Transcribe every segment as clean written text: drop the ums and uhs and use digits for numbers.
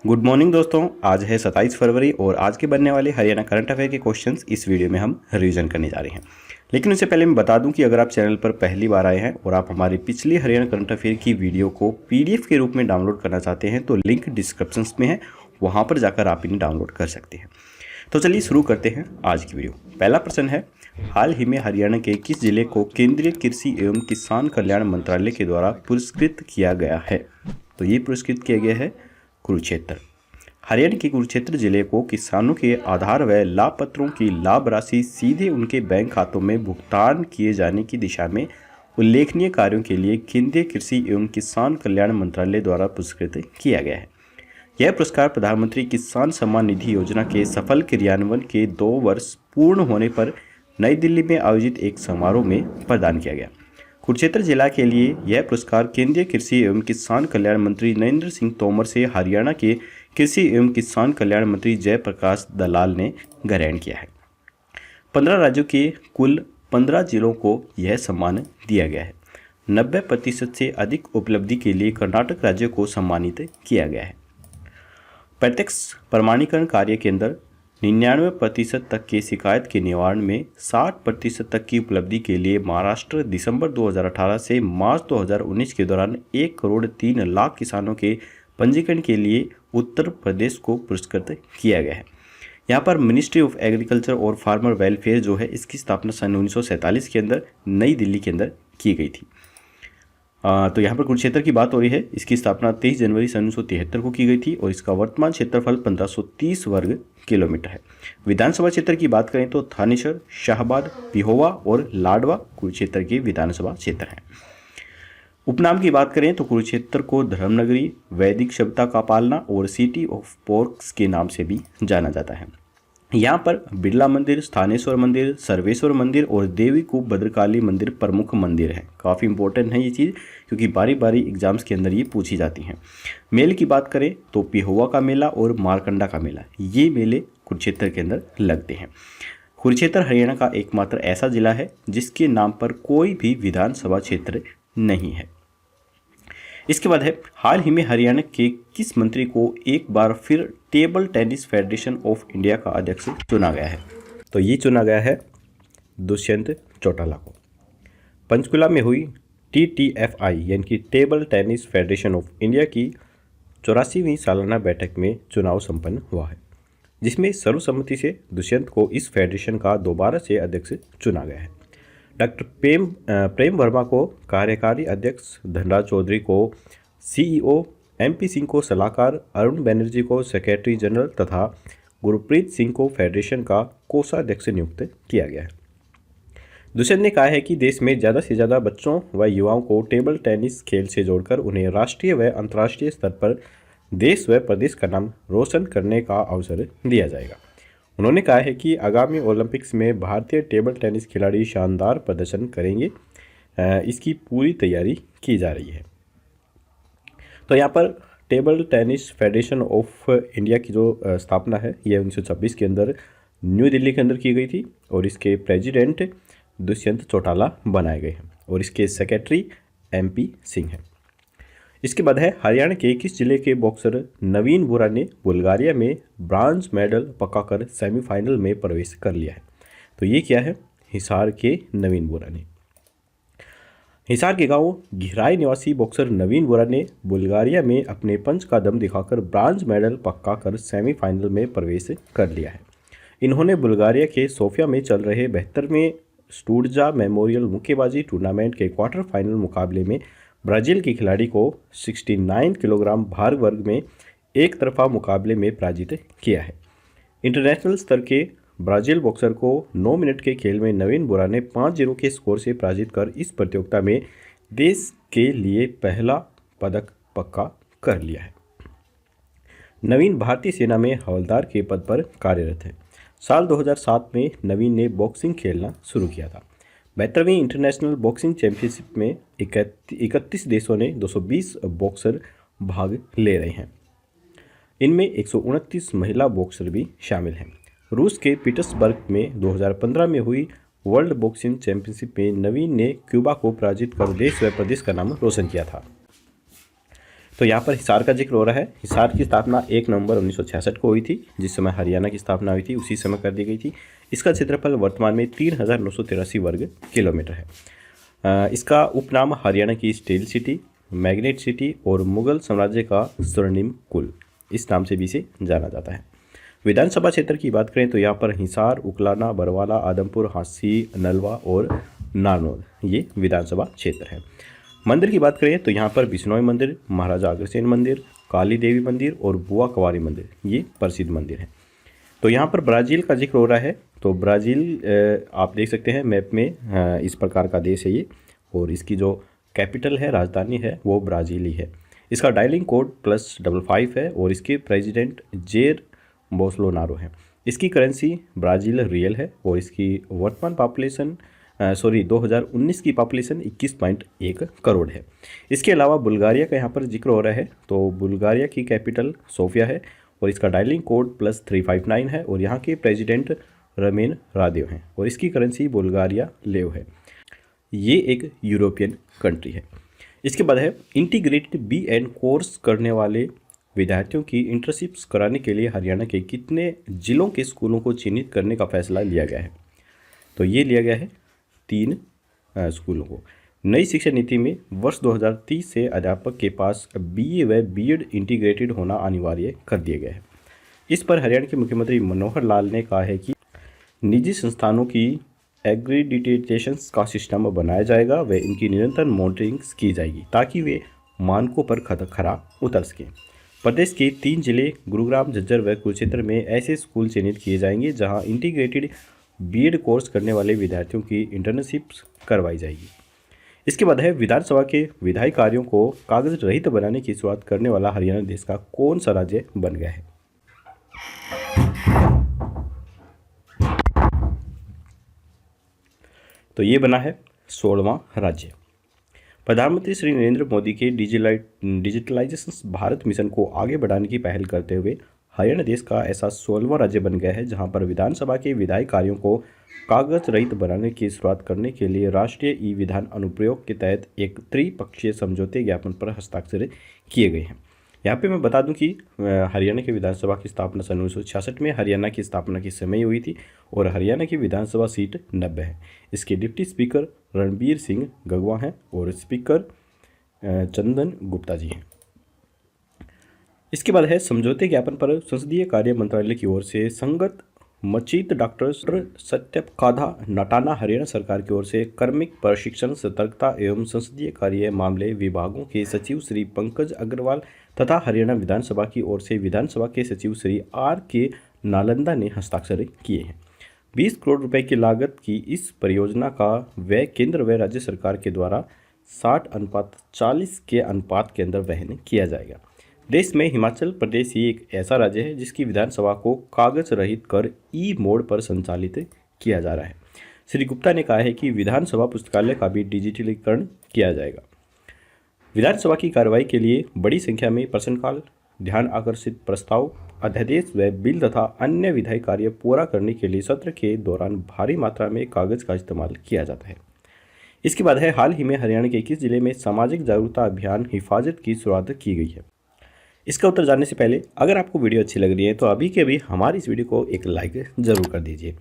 Good morning दोस्तों। आज है 27 फरवरी और आज के बनने वाले हरियाणा करंट अफेयर के क्वेश्चंस इस वीडियो में हम रिवीजन करने जा रहे हैं। लेकिन उससे पहले मैं बता दूं कि अगर आप चैनल पर पहली बार आए हैं और आप हमारी पिछली हरियाणा करंट अफेयर की वीडियो को पीडीएफ के रूप में डाउनलोड करना चाहते हैं तो लिंक डिस्क्रिप्शन में है, वहाँ पर जाकर आप इन्हें डाउनलोड कर सकते हैं। तो चलिए शुरू करते हैं आज की वीडियो। पहला प्रश्न है, हाल ही में हरियाणा के किस जिले को केंद्रीय कृषि एवं किसान कल्याण मंत्रालय के द्वारा पुरस्कृत किया गया है? तो ये पुरस्कृत किया गया है कुरुक्षेत्र। हरियाणा के कुरुक्षेत्र जिले को किसानों के आधार व लाभ पत्रों की लाभ राशि सीधे उनके बैंक खातों में भुगतान किए जाने की दिशा में उल्लेखनीय कार्यों के लिए केंद्रीय कृषि एवं किसान कल्याण मंत्रालय द्वारा पुरस्कृत किया गया है। यह पुरस्कार प्रधानमंत्री किसान सम्मान निधि योजना के सफल क्रियान्वयन के 2 वर्ष पूर्ण होने पर नई दिल्ली में आयोजित एक समारोह में प्रदान किया गया। कुरुक्षेत्र जिला के लिए यह पुरस्कार केंद्रीय कृषि एवं किसान कल्याण मंत्री नरेंद्र सिंह तोमर से हरियाणा के कृषि एवं किसान कल्याण मंत्री जयप्रकाश दलाल ने ग्रहण किया है। 15 राज्यों के कुल 15 जिलों को यह सम्मान दिया गया है। 90% से अधिक उपलब्धि के लिए कर्नाटक राज्य को सम्मानित किया गया है। प्रत्यक्ष प्रमाणीकरण कार्य के अंदर 99% तक के शिकायत के निवारण में 60% तक की उपलब्धि के लिए महाराष्ट्र दिसंबर 2018 से मार्च 2019 के दौरान 1,03,00,000 किसानों के पंजीकरण के लिए उत्तर प्रदेश को पुरस्कृत किया गया है। यहाँ पर मिनिस्ट्री ऑफ एग्रीकल्चर और फार्मर वेलफेयर जो है, इसकी स्थापना सन 1947 के अंदर नई दिल्ली के अंदर की गई थी। तो यहाँ पर कुरुक्षेत्र की बात हो रही है। इसकी स्थापना 23 जनवरी सन 1973 को की गई थी और इसका वर्तमान क्षेत्रफल 1530 वर्ग किलोमीटर है। विधानसभा क्षेत्र की बात करें तो थानेसर, शाहबाद, पिहोवा और लाडवा कुरुक्षेत्र के विधानसभा क्षेत्र हैं। उपनाम की बात करें तो कुरुक्षेत्र को धर्मनगरी, वैदिक सभ्यता का पालना और सिटी ऑफ पोर्क्स के नाम से भी जाना जाता है। यहाँ पर बिरला मंदिर, स्थानेश्वर मंदिर, सर्वेश्वर मंदिर और देवी कूप भद्रकाली मंदिर प्रमुख मंदिर हैं। काफ़ी इंपॉर्टेंट है ये चीज़, क्योंकि बारी बारी एग्जाम्स के अंदर ये पूछी जाती हैं। मेले की बात करें तो पिहोवा का मेला और मारकंडा का मेला, ये मेले कुरुक्षेत्र के अंदर लगते हैं। कुरुक्षेत्र हरियाणा का एकमात्र ऐसा जिला है जिसके नाम पर कोई भी विधानसभा क्षेत्र नहीं है। इसके बाद है, हाल ही में हरियाणा के किस मंत्री को एक बार फिर table tennis federation of India का अध्यक्ष चुना गया है? तो ये चुना गया है दुष्यंत चौटाला को। पंचकुला में हुई TTFI यानी कि table tennis federation of India की 84वीं सालाना बैठक में चुनाव संपन्न हुआ है, जिसमें सर्वसम्मति से दुष्यंत को इस फेडरेशन का दोबारा से अध्यक्ष चुना गया है। डॉक्टर प्रेम वर्मा को कार्यकारी अध्यक्ष, धनराज चौधरी को CEO, MP सिंह को सलाहकार, अरुण बनर्जी को सेक्रेटरी जनरल तथा गुरप्रीत सिंह को फेडरेशन का कोषाध्यक्ष नियुक्त किया गया है। दुष्यंत ने कहा है कि देश में ज़्यादा से ज़्यादा बच्चों व युवाओं को टेबल टेनिस खेल से जोड़कर उन्हें राष्ट्रीय व अंतर्राष्ट्रीय स्तर पर देश व प्रदेश का नाम रोशन करने का अवसर दिया जाएगा। उन्होंने कहा है कि आगामी ओलंपिक्स में भारतीय टेबल टेनिस खिलाड़ी शानदार प्रदर्शन करेंगे। इसकी पूरी तैयारी की जा रही है। तो यहाँ पर table tennis federation of India की जो स्थापना है, यह 1926 के अंदर न्यू दिल्ली के अंदर की गई थी और इसके प्रेसिडेंट दुष्यंत चौटाला बनाए गए हैं और इसके सेक्रेटरी MP सिंह हैं। इसके बाद है, हरियाणा के किस जिले के बॉक्सर नवीन वोरा ने बुल्गारिया में ब्रॉन्ज मेडल पकाकर सेमीफाइनल में प्रवेश कर लिया है? तो ये क्या है? हिसार के नवीन वोरा ने। हिसार के गांव घिराई निवासी बॉक्सर नवीन वोरा ने बुल्गारिया में अपने पंच का दम दिखाकर ब्रॉन्ज मेडल पक्का सेमीफाइनल में प्रवेश कर लिया है। इन्होंने बुल्गारिया के सोफिया में चल रहे 72वें स्टूडजा मेमोरियल मुक्केबाजी टूर्नामेंट के क्वार्टर फाइनल मुकाबले में ब्राज़ील के खिलाड़ी को 69 किलोग्राम भार वर्ग में एक तरफा मुकाबले में पराजित किया है। इंटरनेशनल स्तर के ब्राज़ील बॉक्सर को 9 मिनट के खेल में नवीन वोरा ने 5-0 के स्कोर से पराजित कर इस प्रतियोगिता में देश के लिए पहला पदक पक्का कर लिया है। नवीन भारतीय सेना में हवलदार के पद पर कार्यरत है। साल 2007 में नवीन ने बॉक्सिंग खेलना शुरू किया था। 72वीं इंटरनेशनल बॉक्सिंग चैंपियनशिप में 31 देशों ने 220 बॉक्सर भाग ले रहे हैं। इनमें 129 महिला बॉक्सर भी शामिल हैं। रूस के पीटर्सबर्ग में 2015 में हुई वर्ल्ड बॉक्सिंग चैंपियनशिप में नवीन ने क्यूबा को पराजित कर देश व प्रदेश का नाम रोशन किया था। तो यहाँ पर हिसार का जिक्र हो रहा है। हिसार की स्थापना 1 नवंबर 1966 को हुई थी, जिस समय हरियाणा की स्थापना हुई थी उसी समय कर दी गई थी। इसका क्षेत्रफल वर्तमान में 3983 वर्ग किलोमीटर है। इसका उपनाम हरियाणा की स्टील सिटी, मैग्नेट सिटी और मुगल साम्राज्य का स्वर्णिम कुल, इस नाम से भी इसे जाना जाता है। विधानसभा क्षेत्र की बात करें तो यहाँ पर हिसार, उकलाना, बरवाला, आदमपुर, हांसी, नलवा और नारनौल ये विधानसभा क्षेत्र है। मंदिर की बात करें तो यहाँ पर बिश्नोई मंदिर, महाराजा अग्रसेन मंदिर, काली देवी मंदिर और बुआ कवारी मंदिर ये प्रसिद्ध मंदिर हैं। तो यहाँ पर ब्राज़ील का जिक्र हो रहा है। तो ब्राज़ील आप देख सकते हैं मैप में, इस प्रकार का देश है ये, और इसकी जो कैपिटल है, राजधानी है, वो ब्राज़ील ही है। इसका डायलिंग कोड +55 है और इसके प्रेसिडेंट जेर बोल्सोनारो हैं। इसकी करेंसी ब्राज़ील रियल है और इसकी वर्तमान पॉपुलेशन 2019 की पॉपुलेशन 21.1 करोड़ है। इसके अलावा बुल्गारिया का यहाँ पर जिक्र हो रहा है। तो बुल्गारिया की कैपिटल सोफिया है और इसका डायलिंग कोड +359 है और यहाँ के प्रेसिडेंट रमेन रादेव हैं और इसकी करेंसी बुल्गारिया लेव है। ये एक यूरोपियन कंट्री है। इसके बाद है इंटीग्रेटेड BEd कोर्स करने वाले विद्यार्थियों की इंटर्नशिप्स कराने के लिए हरियाणा के कितने जिलों के स्कूलों को चिन्हित करने का फैसला लिया गया है। तो ये लिया गया है 3 स्कूलों को। नई शिक्षा नीति में वर्ष 2030 से अध्यापक के पास BA व BEd इंटीग्रेटेड होना अनिवार्य कर दिया गया है। इस पर हरियाणा के मुख्यमंत्री मनोहर लाल ने कहा है कि निजी संस्थानों की एग्रीडिटेशन का सिस्टम बनाया जाएगा व इनकी निरंतर मॉनिटरिंग की जाएगी ताकि वे मानकों पर खरा उतर सकें। प्रदेश के 3 जिले गुरुग्राम, झज्जर व कुरुक्षेत्र में ऐसे स्कूल चिन्हित किए जाएंगे जहां इंटीग्रेटेड BEd कोर्स करने वाले विद्यार्थियों की इंटर्नशिप करवाई जाएगी। इसके बाद है विधानसभा के विधायी कार्यों को कागज रहित बनाने की शुरुआत करने वाला हरियाणा देश का कौन सा राज्य बन गया है। तो ये बना है 16वां राज्य। प्रधानमंत्री श्री नरेंद्र मोदी के डिजिटलाइजेशन भारत मिशन को आगे बढ़ाने की पहल करते हुए हरियाणा देश का ऐसा 16वां राज्य बन गया है जहां पर विधानसभा के विधायी कार्यों को कागज रहित बनाने की शुरुआत करने के लिए राष्ट्रीय ई-विधान अनुप्रयोग के तहत एक त्रिपक्षीय समझौते ज्ञापन पर हस्ताक्षर किए गए हैं। यहाँ पे मैं बता दूं कि हरियाणा की विधानसभा की स्थापना सन 1966 में हरियाणा की स्थापना के समय हुई थी और हरियाणा की विधानसभा सीट 90 है। इसके डिप्टी स्पीकर रणबीर सिंह गगवा हैं और स्पीकर चंदन गुप्ता जी हैं। इसके बाद है समझौते ज्ञापन पर संसदीय कार्य मंत्रालय की ओर से संगत मचित डॉक्टर सत्यपकाधा नटाना हरियाणा सरकार की ओर से कार्मिक प्रशिक्षण, सतर्कता एवं संसदीय कार्य मामले विभागों के सचिव श्री पंकज अग्रवाल तथा हरियाणा विधानसभा की ओर से विधानसभा के सचिव श्री RK नालंदा ने हस्ताक्षर किए हैं। 20 करोड़ रुपए की लागत की इस परियोजना का व्यय केंद्र व राज्य सरकार के द्वारा 60:40 के अनुपात के अंदर वहन किया जाएगा। देश में हिमाचल प्रदेश ही एक ऐसा राज्य है जिसकी विधानसभा को कागज रहित कर मोड पर संचालित किया जा रहा है। श्री गुप्ता ने कहा है कि विधानसभा पुस्तकालय का भी डिजिटलीकरण किया जाएगा। विधानसभा की कार्रवाई के लिए बड़ी संख्या में प्रश्नकाल, ध्यान आकर्षित प्रस्ताव, अध्यादेश व बिल तथा अन्य विधायी कार्य पूरा करने के लिए सत्र के दौरान भारी मात्रा में कागज का इस्तेमाल किया जाता है। इसके बाद है हाल ही में हरियाणा के 21 जिले में सामाजिक जागरूकता अभियान हिफाजत की शुरुआत की गई है। इसका उत्तर जानने से पहले अगर आपको वीडियो अच्छी लग रही है तो अभी के अभी हमारी इस वीडियो को एक लाइक जरूर कर दीजिए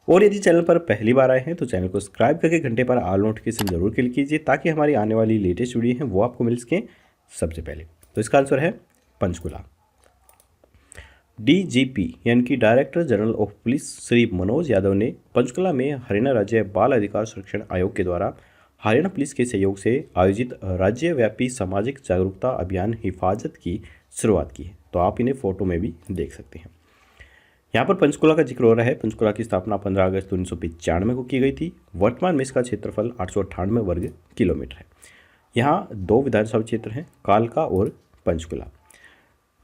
और यदि चैनल पर पहली बार आए हैं तो चैनल को सब्सक्राइब करके घंटे पर ऑल नोटिफिकेशन जरूर क्लिक कीजिए ताकि हमारी आने वाली लेटेस्ट वीडियो है वो आपको मिल सके सबसे पहले। तो इसका आंसर है पंचकुला। DGP यानी कि director general of police Shri Manoj Yadav ने पंचकुला में हरियाणा राज्य बाल अधिकार संरक्षण आयोग के द्वारा हरियाणा पुलिस के सहयोग से आयोजित राज्यव्यापी सामाजिक जागरूकता अभियान हिफाजत की शुरुआत की है। तो आप इन्हें फोटो में भी देख सकते हैं। यहाँ पर पंचकुला का जिक्र हो रहा है। पंचकुला की स्थापना 15 अगस्त 1995 को की गई थी। वर्तमान में इसका क्षेत्रफल 898 वर्ग किलोमीटर है। यहाँ 2 विधानसभा क्षेत्र हैं, कालका और पंचकुला।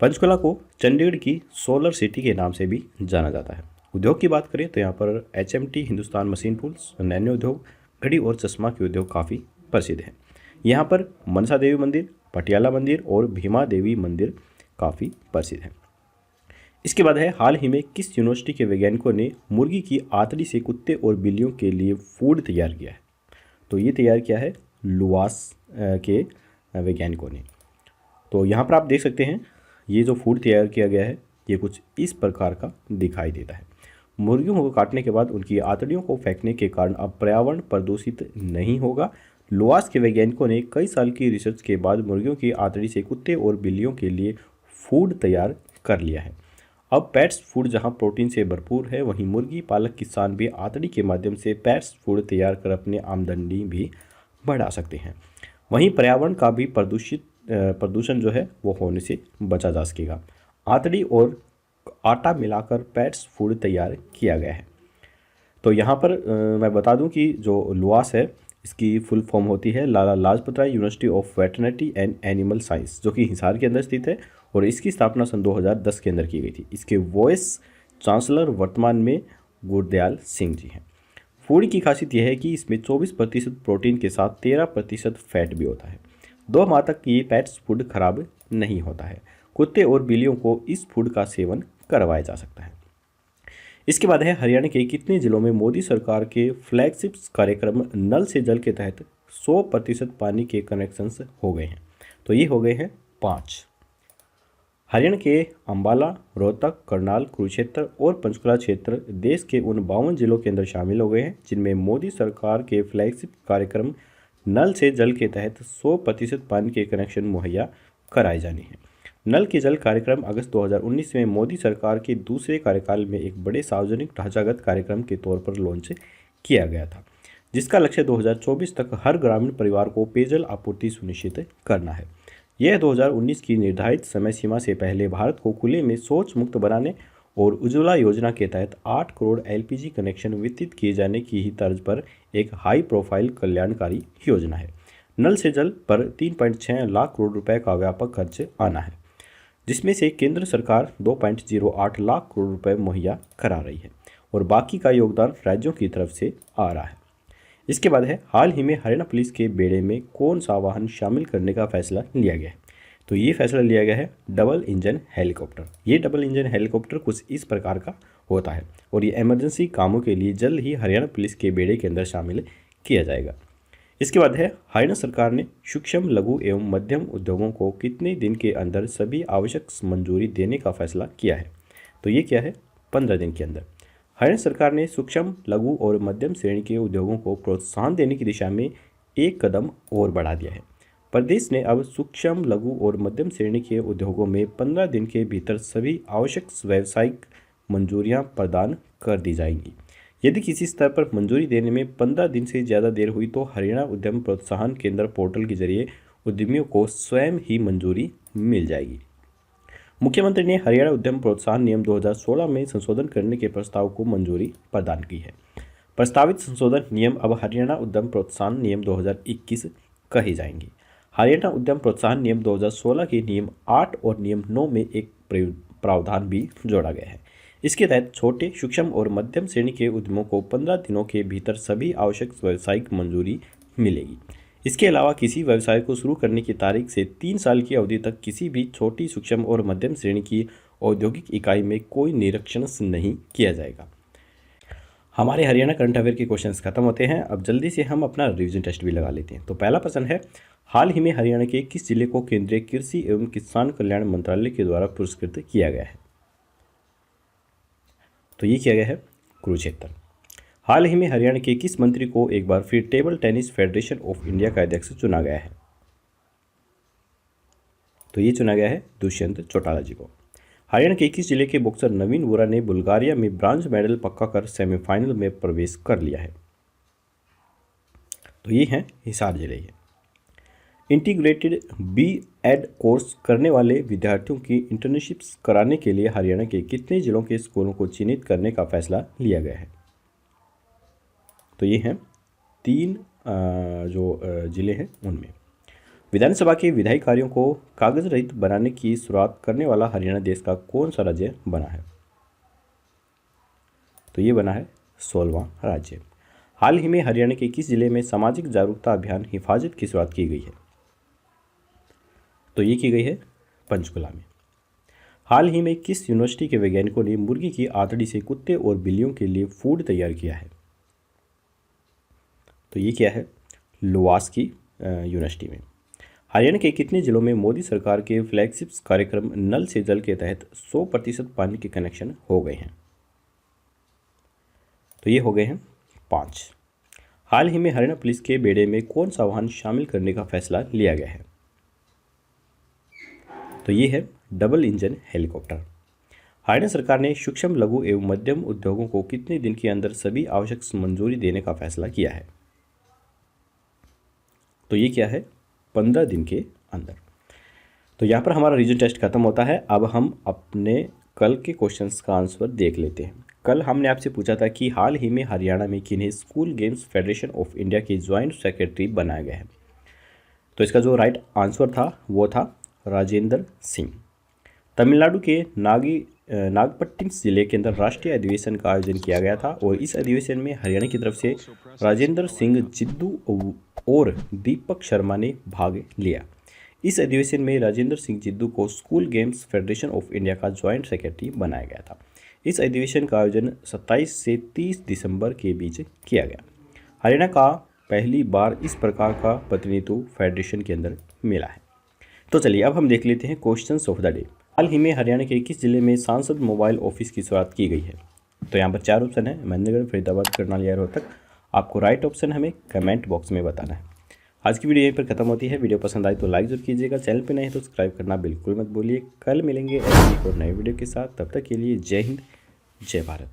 पंचकुला को चंडीगढ़ की सोलर सिटी के नाम से भी जाना जाता है। उद्योग की बात करें तो यहाँ पर HMT, Hindustan machine tools, nano उद्योग, घड़ी और चश्मा के उद्योग काफ़ी प्रसिद्ध हैं। यहाँ पर मनसा देवी मंदिर, पटियाला मंदिर और भीमा देवी मंदिर काफ़ी प्रसिद्ध हैं। इसके बाद है हाल ही में किस यूनिवर्सिटी के वैज्ञानिकों ने मुर्गी की आंतड़ी से कुत्ते और बिल्लियों के लिए फूड तैयार किया है। तो ये तैयार किया है लुवास के वैज्ञानिकों ने। तो यहाँ पर आप देख सकते हैं ये जो फूड तैयार किया गया है ये कुछ इस प्रकार का दिखाई देता है। मुर्गियों को काटने के बाद उनकी आंतड़ियों को फेंकने के कारण अब पर्यावरण प्रदूषित नहीं होगा। लुआस के वैज्ञानिकों ने कई साल की रिसर्च के बाद मुर्गियों की आंतड़ी से कुत्ते और बिल्लियों के लिए फूड तैयार कर लिया है। अब पेट्स फूड जहां प्रोटीन से भरपूर है, वहीं मुर्गी पालक किसान भी आंतड़ी के माध्यम से पेट्स फूड तैयार कर अपनी आमदनी भी बढ़ा सकते हैं। वहीं पर्यावरण का भी प्रदूषण जो है वो होने से बचा जा सकेगा। आंतड़ी और आटा मिलाकर पेट्स फूड तैयार किया गया है। तो यहाँ पर मैं बता दूं कि जो लुआस है इसकी फुल फॉर्म होती है Lala Lajpat Rai university of veterinary and animal science, जो कि हिसार के अंदर स्थित है और इसकी स्थापना सन 2010 के अंदर की गई थी। इसके वॉइस चांसलर वर्तमान में गुरदयाल सिंह जी हैं। फूड की खासियत यह है कि इसमें 24% प्रोटीन के साथ 13% फैट भी होता है। 2 माह तक ये पेट्स फूड खराब नहीं होता है। कुत्ते और बिल्लियों को इस फूड का सेवन करवाया जा सकता है। इसके बाद है हरियाणा के कितने जिलों में मोदी सरकार के फ्लैगशिप कार्यक्रम नल से जल के तहत 100% पानी के कनेक्शंस हो गए हैं। तो ये हो गए हैं 5। हरियाणा के अंबाला, रोहतक, करनाल, कुरुक्षेत्र और पंचकुला क्षेत्र देश के उन 52 जिलों के अंदर शामिल हो गए हैं जिनमें मोदी सरकार के फ्लैगशिप कार्यक्रम नल से जल के तहत 100% पानी के कनेक्शन मुहैया कराए जाने हैं। नल के जल कार्यक्रम अगस्त 2019 में मोदी सरकार के दूसरे कार्यकाल में एक बड़े सार्वजनिक ढांचागत कार्यक्रम के तौर पर लॉन्च किया गया था, जिसका लक्ष्य 2024 तक हर ग्रामीण परिवार को पेयजल आपूर्ति सुनिश्चित करना है। यह 2019 की निर्धारित समय सीमा से पहले भारत को खुले में शौच मुक्त बनाने और उज्ज्वला योजना के तहत 8 करोड़ LPG कनेक्शन वितरित किए जाने की ही तर्ज पर एक हाई प्रोफाइल कल्याणकारी योजना है। नल से जल पर 3.6 लाख करोड़ रुपए का व्यापक खर्च आना है, जिसमें से केंद्र सरकार 2.08 लाख करोड़ रुपए मुहैया करा रही है और बाकी का योगदान राज्यों की तरफ से आ रहा है। इसके बाद है हाल ही में हरियाणा पुलिस के बेड़े में कौन सा वाहन शामिल करने का फैसला लिया गया है। तो ये फैसला लिया गया है डबल इंजन हेलीकॉप्टर। ये डबल इंजन हेलीकॉप्टर कुछ इस प्रकार का होता है और ये इमरजेंसी कामों के लिए जल्द ही हरियाणा पुलिस के बेड़े के अंदर शामिल किया जाएगा। इसके बाद है हरियाणा सरकार ने सूक्ष्म, लघु एवं मध्यम उद्योगों को कितने दिन के अंदर सभी आवश्यक मंजूरी देने का फैसला किया है। तो ये क्या है, 15 दिन के अंदर। हरियाणा सरकार ने सूक्ष्म, लघु और मध्यम श्रेणी के उद्योगों को प्रोत्साहन देने की दिशा में एक कदम और बढ़ा दिया है। प्रदेश ने अब सूक्ष्म, लघु और मध्यम श्रेणी के उद्योगों में 15 दिन के भीतर सभी आवश्यक व्यावसायिक मंजूरियां प्रदान कर दी जाएंगी। यदि किसी स्तर पर मंजूरी देने में 15 दिन से ज़्यादा देर हुई तो हरियाणा उद्यम प्रोत्साहन केंद्र पोर्टल के जरिए उद्यमियों को स्वयं ही मंजूरी मिल जाएगी। मुख्यमंत्री ने हरियाणा उद्यम प्रोत्साहन नियम 2016 में संशोधन करने के प्रस्ताव को मंजूरी प्रदान की है। प्रस्तावित संशोधन नियम अब हरियाणा उद्यम प्रोत्साहन नियम 2021 कहे जाएंगे। हरियाणा उद्यम प्रोत्साहन नियम 2016 के नियम 8 और नियम 9 में एक प्रावधान भी जोड़ा गया है। इसके तहत छोटे, सूक्ष्म और मध्यम श्रेणी के उद्यमों को 15 दिनों के भीतर सभी आवश्यक व्यावसायिक मंजूरी मिलेगी। इसके अलावा किसी व्यवसाय को शुरू करने की तारीख से 3 साल की अवधि तक किसी भी छोटी, सूक्ष्म और मध्यम श्रेणी की औद्योगिक इकाई में कोई निरीक्षण नहीं किया जाएगा। हमारे हरियाणा करंट अफेयर के क्वेश्चंस खत्म होते हैं। अब जल्दी से हम अपना रिवीजन टेस्ट भी लगा लेते हैं। तो पहला प्रश्न है, हाल ही में हरियाणा के किस जिले को केंद्रीय कृषि एवं किसान कल्याण मंत्रालय के द्वारा पुरस्कृत किया गया है। तो ये किया गया है कुरुक्षेत्र। हाल ही में हरियाणा के किस मंत्री को एक बार फिर table tennis federation of India का अध्यक्ष चुना गया है। तो ये चुना गया है दुष्यंत चौटाला जी को। हरियाणा के किस जिले के बॉक्सर नवीन वोरा ने बुल्गारिया में ब्रांज मेडल पक्का कर सेमीफाइनल में प्रवेश कर लिया है। तो ये है हिसार जिले के। इंटीग्रेटेड B.Ed कोर्स करने वाले विद्यार्थियों की इंटर्नशिप्स कराने के लिए हरियाणा के कितने जिलों के स्कूलों को चिन्हित करने का फैसला लिया गया है। तो ये हैं 3 जो जिले हैं उनमें। विधानसभा के विधायी कार्यों को कागज रहित बनाने की शुरुआत करने वाला हरियाणा देश का कौन सा राज्य बना है। तो ये बना है 16वां राज्य। हाल ही में हरियाणा के किस जिले में सामाजिक जागरूकता अभियान हिफाजत की शुरुआत की गई है। तो ये की गई है पंचकुला में। हाल ही में किस यूनिवर्सिटी के वैज्ञानिकों ने मुर्गी की आंतड़ी से कुत्ते और बिल्लियों के लिए फूड तैयार किया है। तो ये क्या है, लुआस की यूनिवर्सिटी में। हरियाणा के कितने जिलों में मोदी सरकार के फ्लैगशिप कार्यक्रम नल से जल के तहत 100% पानी के कनेक्शन हो गए हैं? तो ये हो गए हैं 5। हाल ही में हरियाणा पुलिस के बेड़े में कौन सा वाहन शामिल करने का फैसला लिया गया है? तो ये है डबल इंजन हेलीकॉप्टर। हरियाणा सरकार ने सूक्ष्म लघु एवं मध्यम उद्योगों को कितने दिन के अंदर सभी आवश्यक मंजूरी देने का फैसला किया है? तो ये क्या है? 15 दिन के अंदर। तो यहाँ पर हमारा रीजन टेस्ट खत्म होता है। अब हम अपने कल के क्वेश्चंस का आंसर देख लेते हैं। कल हमने आपसे पूछा था कि हाल ही में हरियाणा में किन्हें school games federation of India के ज्वाइंट सेक्रेटरी बनाया गया है? तो इसका जो राइट आंसर था वो था राजेंद्र सिंह। तमिलनाडु के नागपट्टिनम जिले के अंदर राष्ट्रीय अधिवेशन का आयोजन किया गया था और इस अधिवेशन में हरियाणा की तरफ से राजेंद्र सिंह जिद्दू और दीपक शर्मा ने भाग लिया। इस अधिवेशन में राजेंद्र सिंह जिद्दू को school games federation of India का ज्वाइंट सेक्रेटरी बनाया गया था। इस अधिवेशन का आयोजन 27 से 30 दिसंबर के बीच किया गया। हरियाणा का पहली बार इस प्रकार का प्रतिनिधित्व फेडरेशन के अंदर मिला है। तो चलिए अब हम देख लेते हैं क्वेश्चंस ऑफ द डे। हाल ही में हरियाणा के किस जिले में सांसद मोबाइल ऑफिस की शुरुआत की गई है? तो यहाँ पर 4 ऑप्शन है, महेंद्रगढ़, फरीदाबाद, करनाल या रोहतक। आपको राइट ऑप्शन हमें कमेंट बॉक्स में बताना है। आज की वीडियो यहीं पर खत्म होती है। वीडियो पसंद आई तो लाइक जरूर कीजिएगा, चैनल पे नहीं तो सब्सक्राइब करना बिल्कुल मत भूलिए। कल मिलेंगे ऐसी और नई वीडियो के साथ, तब तक के लिए जय हिंद, जय भारत।